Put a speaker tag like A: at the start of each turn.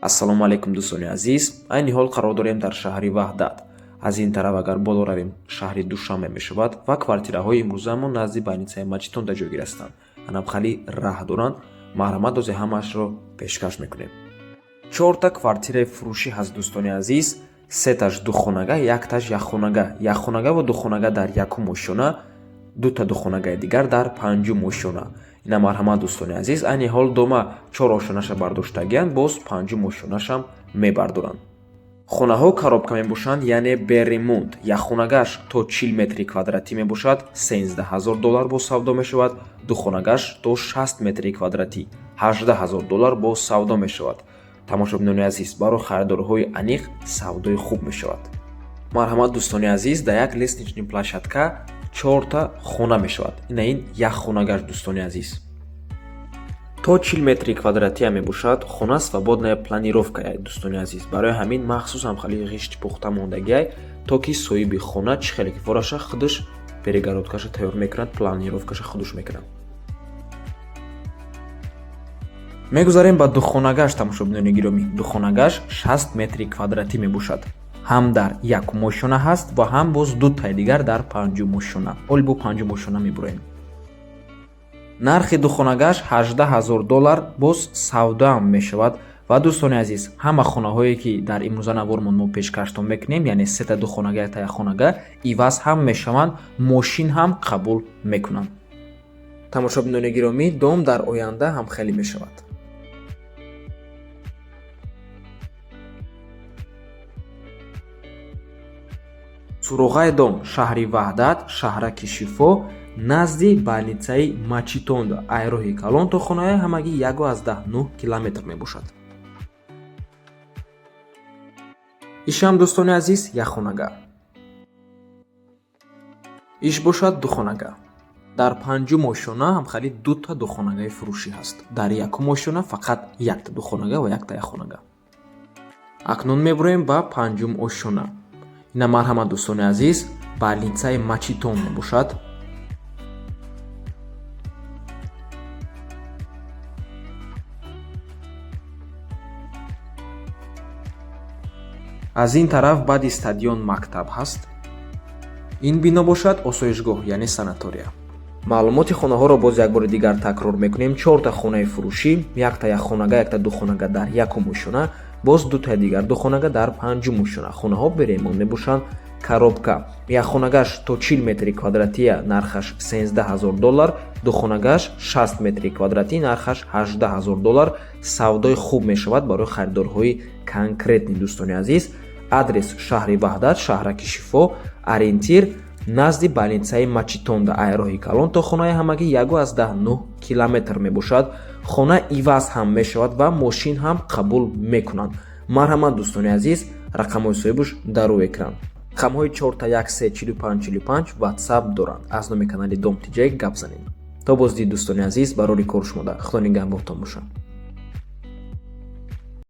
A: ассалому алайкум дӯстони азиз, айни ҳол қарор дорем дар шаҳри Ваҳдат. Аз ин тараф агар боло равем шаҳри Душанбе мешавад ва квартираҳои имрӯзаамон назди больницаи Мачитонда ҷойгир ҳастанд. Анам хали раҳ доранд, марҳамат дози ҳамаашро пешкаш мекунем. 4 квартираи фурӯшӣ ҳаст дӯстони азиз, сеташ духонага, якташ якхонага. Якхонага ва духонага дар якум ошона, дута духонагаи дигар дар панҷум ошона. Ина марҳамат дӯстони азиз, айни ҳол дома 4 ошонаша бардоштагиянд, боз панҷум ошонашам мебардоранд. хонаҳо коробка мебошанд, яъне берремонт. Якхонагаш то 40 метри квадратӣ мебошад, $13000 боз савдо мешавад. Духонагаш то 60 метри квадратӣ, $18000 боз савдо мешавад. тамошобинони азиз, барои харидорҳои аниқ савдои хуб мешавад. марҳамат дӯстони азиз, дар як лестничный площадка 4 хона мешавад. Ина ин якхонагаш дӯстони азиз. То 40 метри квадратия мебошад. Хона свободная планировка дӯстони азиз. Барои ҳамин махсусан хали ғишти пухта мондагиай, то ки соҳиби хона чӣ хеле ки вораша худаш перегородкаша тайёр мекунад, планировкаша худаш мекунад. мегузарем ба духонагаш. тамошобинони гиромӣ, духонагаш 60 метри квадратӣ мебошад. ҳам дар якум ошона ҳаст ва ҳам боз дутаи дигар дар панҷум ошона. Оли бо панҷум ошона мебуроем. нархи духонагаш $18000 боз савдоам мешавад. ва дӯстони азиз, ҳама хонаҳое ки дар имрӯза навормон мо пешкаштон мекунем, яъне сета духонага, якта якхонага, иваз ҳам мешаванд, мошин ҳам қабул мекунанд. тамошобинони гиромӣ, дом дар оянда ҳам хеле мешавад. суроғаи дом шаҳри Ваҳдат, шаҳраки Шифо, назди больницаи Мачитонда, айроҳи Калон то хонаи ҳамагӣ 1,9 километр мебошад. ишам дӯстони азиз якхонага. иш бошад духонага. дар панҷум ошона ҳам хали дута духонагаи фурӯшӣ ҳаст. дар якум ошона фақат якта духонага ва якта якхонага. акнун мебуроем ба панҷум ошона. ина марҳамат дӯстони азиз, больницаи Мачитон мебошад. аз ин тараф баъди стадион мактаб ҳаст. ин бино бошад осоишгоҳ, яъне санатория. маълумоти хонаҳоро боз як бори дигар такрор мекунем. 4 хонаи фурӯшӣ, якта якхонага, якта духонага дар якум ошона, боз дутаи дигар духонага дар панҷум ошона. хонаҳо беремон мебошанд. коробка якхонагаш то 40 метри квадратия, нархаш $13000, духонагаш 60 метри квадратӣ, нархаш $18000. савдои хуб мешавад барои харидорҳои конкретни дӯстони азиз. адрес шаҳри Ваҳдат, шаҳраки Шифо, ориентир назди больницаи Мачитонда, айроҳи Калон то хонаи ҳамагӣ 1,9 километр мебошад. хона иваз ҳам мешавад ва мошин ҳам қабул мекунанд. марҳамат дӯстони азиз, рақамҳои соҳибуш дар рӯи экран. рақамҳои 4134545 ватсап доранд. аз номи канали Дом Тиҷаи гап занем. то боздид дӯстони азиз, барори кор шумода. худо нигаҳбонтон бошад.